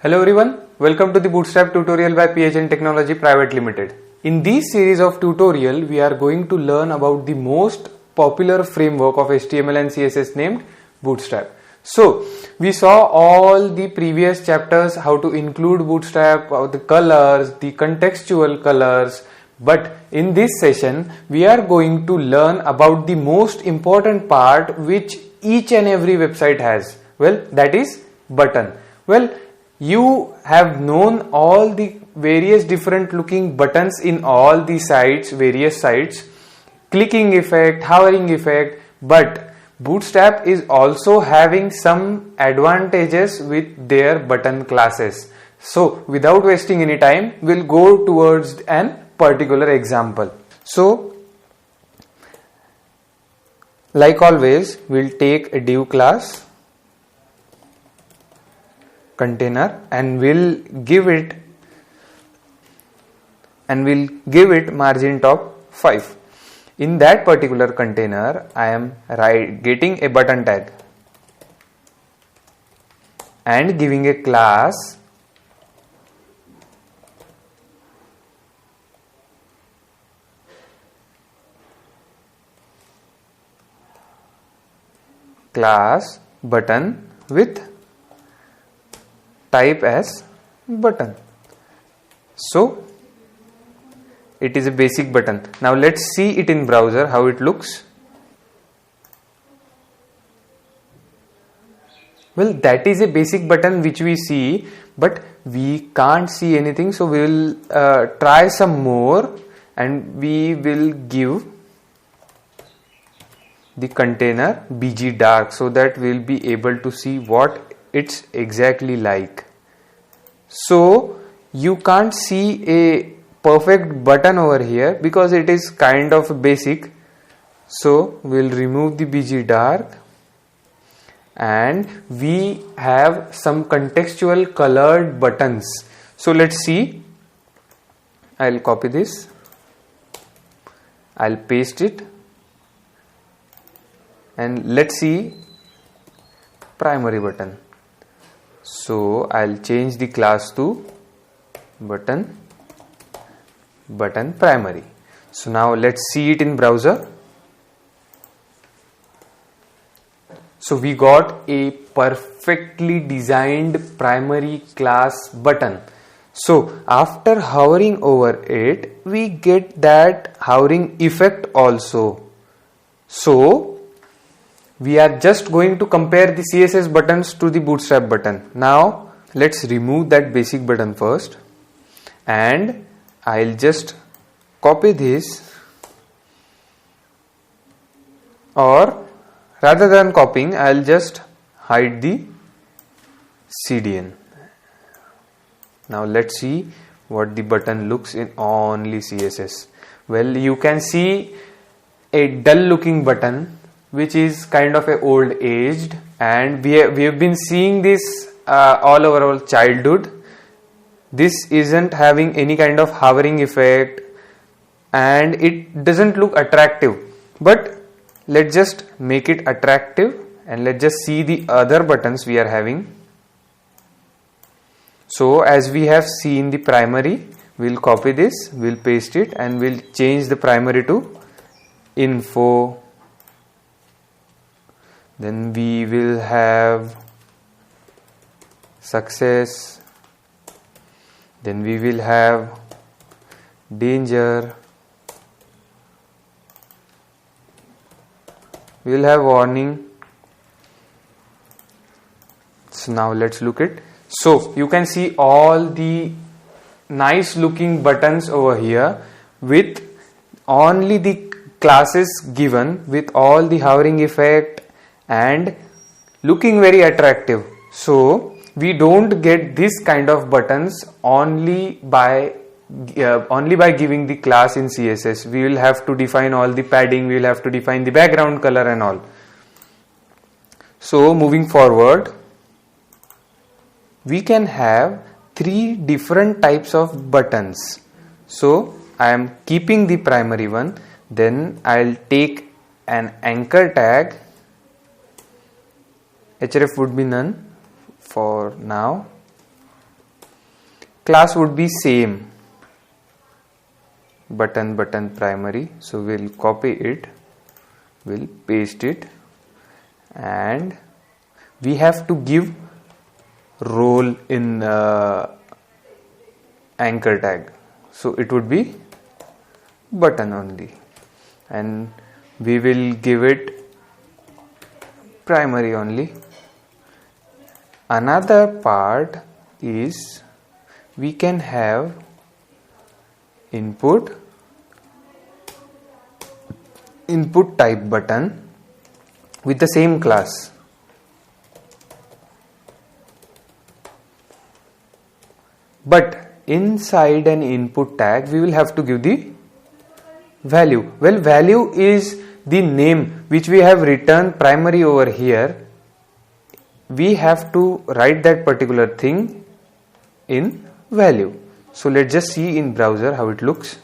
Hello everyone, welcome to the Bootstrap tutorial by PHN Technology Private Limited. In this series of tutorial, we are going to learn about the most popular framework of HTML and CSS named Bootstrap. So, we saw all the previous chapters how to include Bootstrap, the colors, the contextual colors, but in this session, we are going to learn about the most important part which each and every website has. Well, that is button. Well, you have known all the various different looking buttons in all the sites, various sites, clicking effect, hovering effect, but Bootstrap is also having some advantages with their button classes. So without wasting any time, we'll go towards an particular example. So like always, we'll take a div class container and we'll give it margin top 5. In that particular container, I am getting a button tag and giving a class button with type as button. So it is a basic button. Now let's see it in browser how it looks. Well, that is a basic button which we see, but we can't see anything, so we will try some more and we will give the container bg dark so that we will be able to see what it's exactly like. So you can't see a perfect button over here because it is kind of basic. So we'll remove the bg dark and we have some contextual colored buttons. So let's see. I'll copy this, I'll paste it, and let's see primary button. So I'll change the class to button primary. So now let's see it in browser. So we got a perfectly designed primary class button. So after hovering over it, we get that hovering effect also. So we are just going to compare the CSS buttons to the Bootstrap button. Now let's remove that basic button first and I'll just copy this, or rather than copying, I'll just hide the CDN. Now let's see what the button looks in only CSS. Well, you can see a dull looking button which is kind of a old aged, and we have been seeing this all over our childhood. This isn't having any kind of hovering effect and it doesn't look attractive, but let's just make it attractive and let's just see the other buttons we are having. So as we have seen the primary, we'll copy this, we'll paste it, and we'll change the primary to info. Then we will have success. Then we will have danger. We will have warning. So now let's look at. So you can see all the nice looking buttons over here with only the classes given with all the hovering effect and looking very attractive. So we don't get this kind of buttons only by giving the class in CSS. We will have to define all the padding, we will have to define the background color and all. So moving forward, we can have 3 different types of buttons. So I am keeping the primary one, then I'll take an anchor tag. href would be none for now. class would be same, button primary. So we'll copy it, we'll paste it, and we have to give role in anchor tag. So it would be button only, and we will give it primary only. Another part is we can have input type button with the same class. But inside an input tag we will have to give the value. Well, value is the name which we have written primary over here. We have to write that particular thing in value. So let's just see in browser how it looks.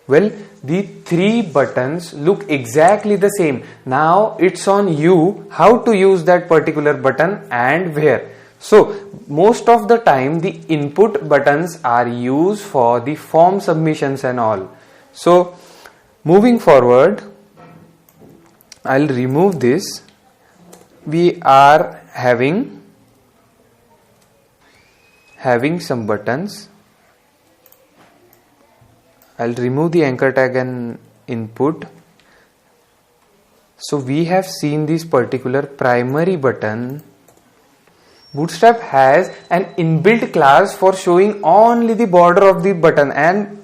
Well, the three buttons look exactly the same. Now it's on you how to use that particular button and where. So most of the time the input buttons are used for the form submissions and all. So moving forward, I'll remove this. We are having some buttons. I'll remove the anchor tag and input. So we have seen this particular primary button. Bootstrap has an inbuilt class for showing only the border of the button, and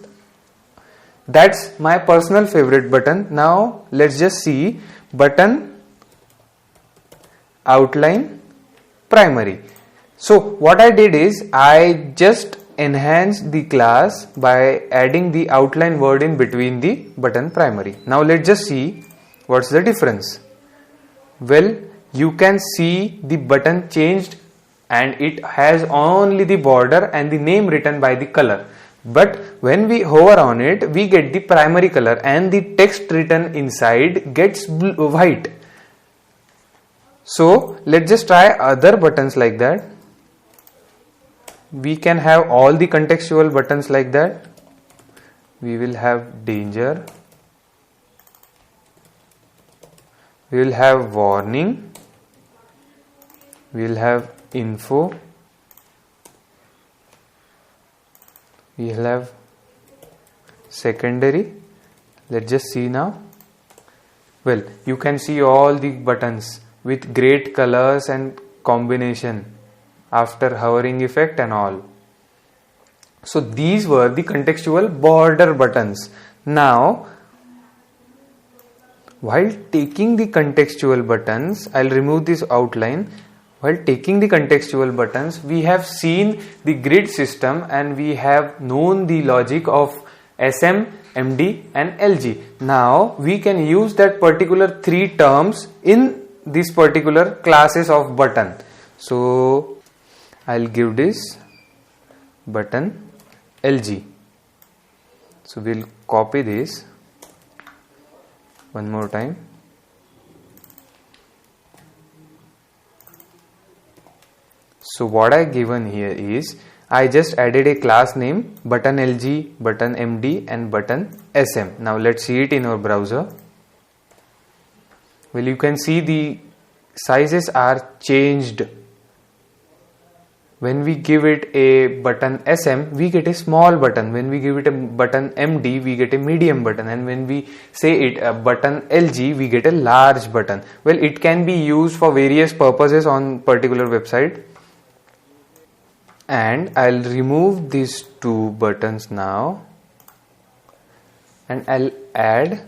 that's my personal favorite button. Now let's just see button outline primary. So what I did is I just enhanced the class by adding the outline word in between the button primary. Now let's just see what's the difference. Well, you can see the button changed and it has only the border and the name written by the color. But when we hover on it, we get the primary color and the text written inside gets white. So let's just try other buttons like that. We can have all the contextual buttons like that. We will have danger. We will have warning. We will have info. We will have secondary. Let's just see now. Well, you can see all the buttons with great colors and combination after hovering effect and all. So these were the contextual border buttons. Now, while taking the contextual buttons, I'll remove this outline. While taking the contextual buttons, we have seen the grid system and we have known the logic of SM, MD and LG. Now we can use that particular three terms in this particular classes of button. So I'll give this button LG. So we'll copy this one more time. So what I given here is I just added a class name button LG, button MD and button SM. Now let's see it in our browser. Well, you can see the sizes are changed. When we give it a button SM, we get a small button. When we give it a button MD, we get a medium button. And when we say it a button LG, we get a large button. Well, it can be used for various purposes on particular website. And I'll remove these two buttons now. And I'll add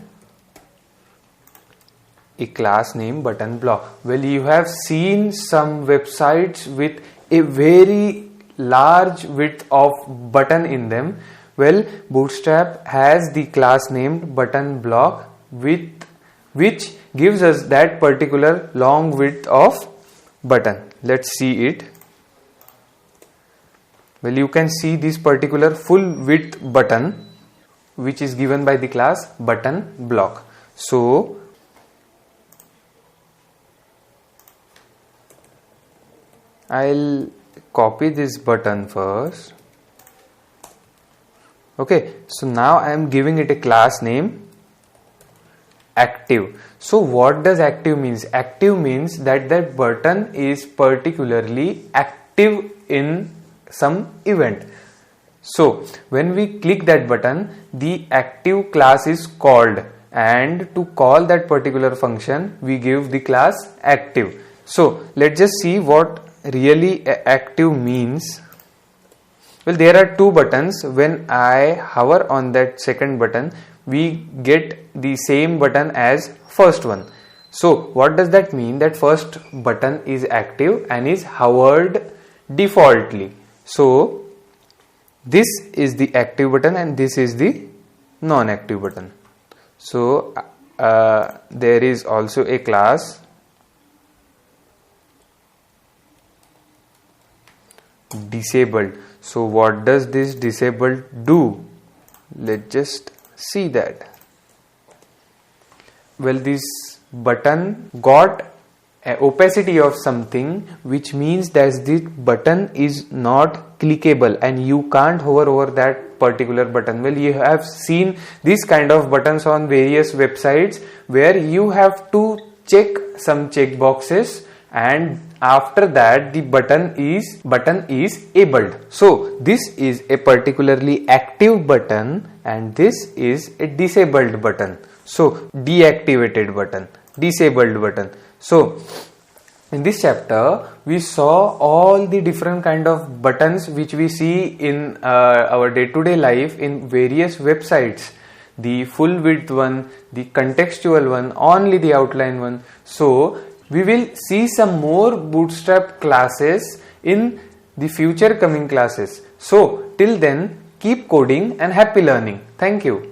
a class name button block. Well, you have seen some websites with a very large width of button in them. Well, Bootstrap has the class named button block which gives us that particular long width of button. Let's see it. Well, you can see this particular full width button which is given by the class button block. So I'll copy this button first Okay, so now I am giving it a class name active. So what does active means? Active means that that button is particularly active in some event. So when we click that button, the active class is called, and to call that particular function we give the class active. So let's just see what really active means. Well, there are two buttons. When I hover on that second button, we get the same button as first one. So what does that mean? That first button is active and is hovered defaultly. So this is the active button and this is the non-active button. So there is also a class disabled. So what does this disabled do? Let's just see that. Well, this button got an opacity of something, which means that this button is not clickable and you can't hover over that particular button. Well, you have seen this kind of buttons on various websites where you have to check some check boxes, and after that the button is abled. So this is a particularly active button and this is a disabled button. So deactivated button, disabled button. So in this chapter we saw all the different kind of buttons which we see in our day-to-day life in various websites. The full width one, the contextual one, only the outline one. So we will see some more Bootstrap classes in the future coming classes. So till then, keep coding and happy learning. Thank you.